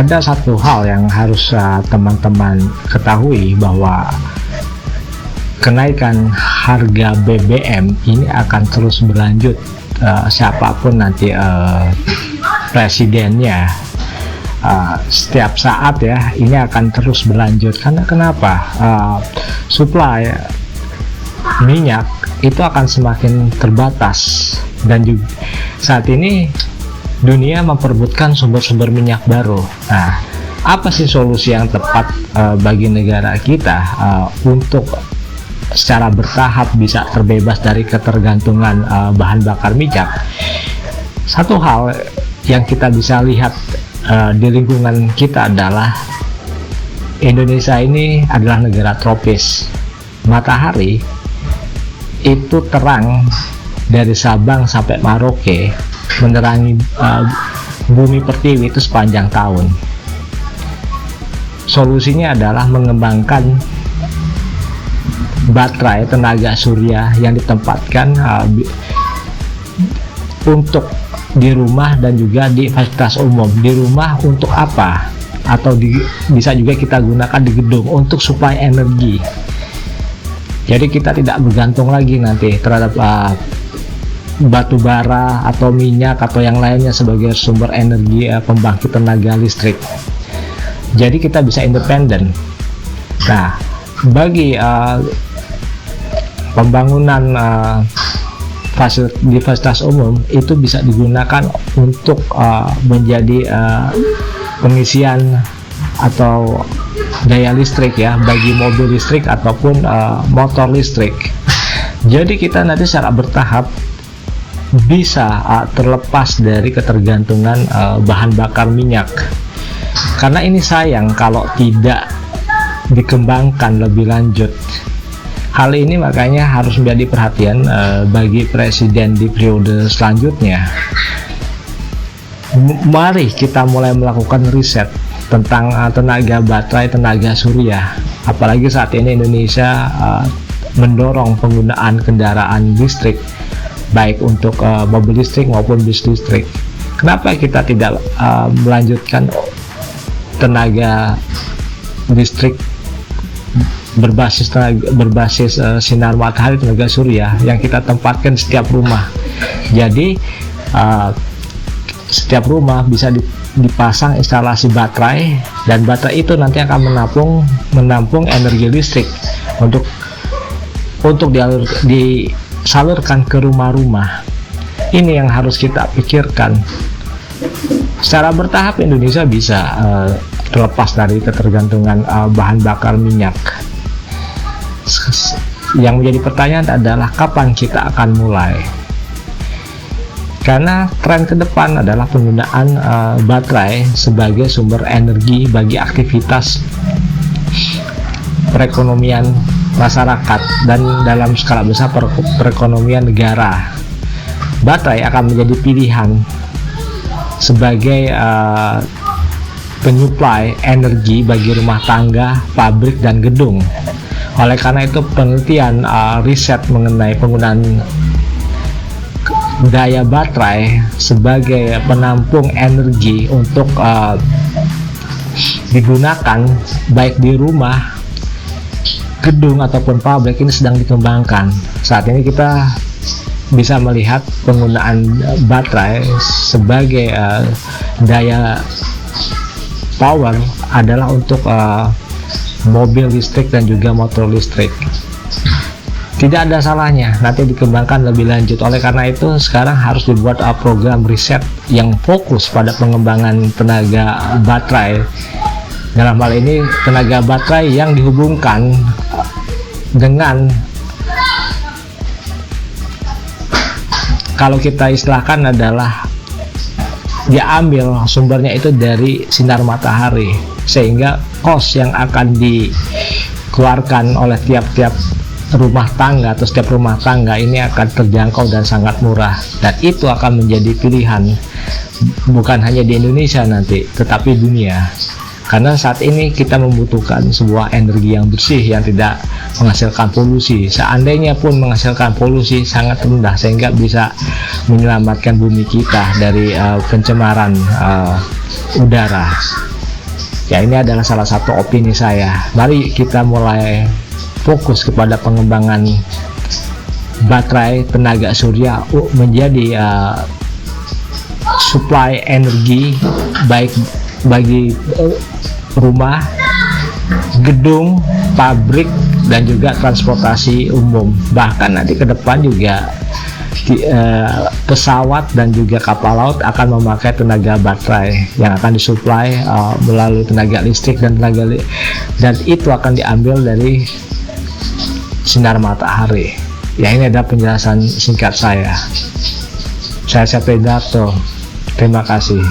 ada satu hal yang harus teman-teman ketahui, bahwa kenaikan harga BBM ini akan terus berlanjut, siapapun nanti presidennya. Setiap saat ya, ini akan terus berlanjut. Karena kenapa? Supply minyak itu akan semakin terbatas, dan juga saat ini dunia memperebutkan sumber-sumber minyak baru. Nah, apa sih solusi yang tepat bagi negara kita untuk secara bertahap bisa terbebas dari ketergantungan bahan bakar minyak? Satu hal yang kita bisa lihat di lingkungan kita adalah Indonesia ini adalah negara tropis. Matahari itu terang dari Sabang sampai Merauke, menerangi bumi pertiwi itu sepanjang tahun. Solusinya adalah mengembangkan baterai tenaga surya yang ditempatkan untuk di rumah dan juga di fasilitas umum. Di rumah untuk apa? Atau bisa juga kita gunakan di gedung untuk supply energi. Jadi kita tidak bergantung lagi nanti terhadap batu bara atau minyak atau yang lainnya sebagai sumber energi pembangkit tenaga listrik. Jadi kita bisa independen. Nah, bagi pembangunan di fasilitas umum itu bisa digunakan untuk menjadi pengisian atau daya listrik ya, bagi mobil listrik ataupun motor listrik. Jadi kita nanti secara bertahap bisa terlepas dari ketergantungan bahan bakar minyak. Karena ini sayang kalau tidak dikembangkan lebih lanjut. Hal ini makanya harus menjadi perhatian bagi presiden di periode selanjutnya. Mari kita mulai melakukan riset tentang tenaga baterai, tenaga surya. Apalagi saat ini Indonesia mendorong penggunaan kendaraan listrik, baik untuk mobil listrik maupun bis listrik. Kenapa kita tidak melanjutkan tenaga listrik berbasis sinar matahari, tenaga surya yang kita tempatkan di setiap rumah? Jadi setiap rumah bisa dipasang instalasi baterai, dan baterai itu nanti akan menampung energi listrik untuk disalurkan ke rumah-rumah. Ini yang harus kita pikirkan. Secara bertahap Indonesia bisa terlepas dari ketergantungan bahan bakar minyak. Yang menjadi pertanyaan adalah kapan kita akan mulai? Karena tren ke depan adalah penggunaan baterai sebagai sumber energi bagi aktivitas perekonomian masyarakat dan dalam skala besar perekonomian negara. Baterai akan menjadi pilihan sebagai penyuplai energi bagi rumah tangga, pabrik, dan gedung. Oleh karena itu penelitian riset mengenai penggunaan daya baterai sebagai penampung energi untuk digunakan baik di rumah, gedung, ataupun pabrik ini sedang dikembangkan. Saat ini kita bisa melihat penggunaan baterai sebagai daya power adalah untuk mobil listrik dan juga motor listrik. Tidak ada salahnya nanti dikembangkan lebih lanjut. Oleh karena itu sekarang harus dibuat program riset yang fokus pada pengembangan tenaga baterai. Dalam hal ini tenaga baterai yang dihubungkan dengan, kalau kita istilahkan adalah diambil sumbernya itu dari sinar matahari, sehingga kos yang akan dikeluarkan oleh tiap-tiap rumah tangga atau setiap rumah tangga ini akan terjangkau dan sangat murah, dan itu akan menjadi pilihan bukan hanya di Indonesia nanti, tetapi dunia. Karena saat ini kita membutuhkan sebuah energi yang bersih yang tidak menghasilkan polusi. Seandainya pun menghasilkan polusi sangat rendah sehingga bisa menyelamatkan bumi kita dari pencemaran udara. Ya, ini adalah salah satu opini saya. Mari kita mulai fokus kepada pengembangan baterai tenaga surya menjadi supply energi baik bagi rumah, gedung, pabrik, dan juga transportasi umum. Bahkan nanti ke depan juga pesawat dan juga kapal laut akan memakai tenaga baterai yang akan disuplai melalui tenaga listrik dan itu akan diambil dari sinar matahari. Ya, ini adalah penjelasan singkat saya. Saya Sepeda Darto. Terima kasih.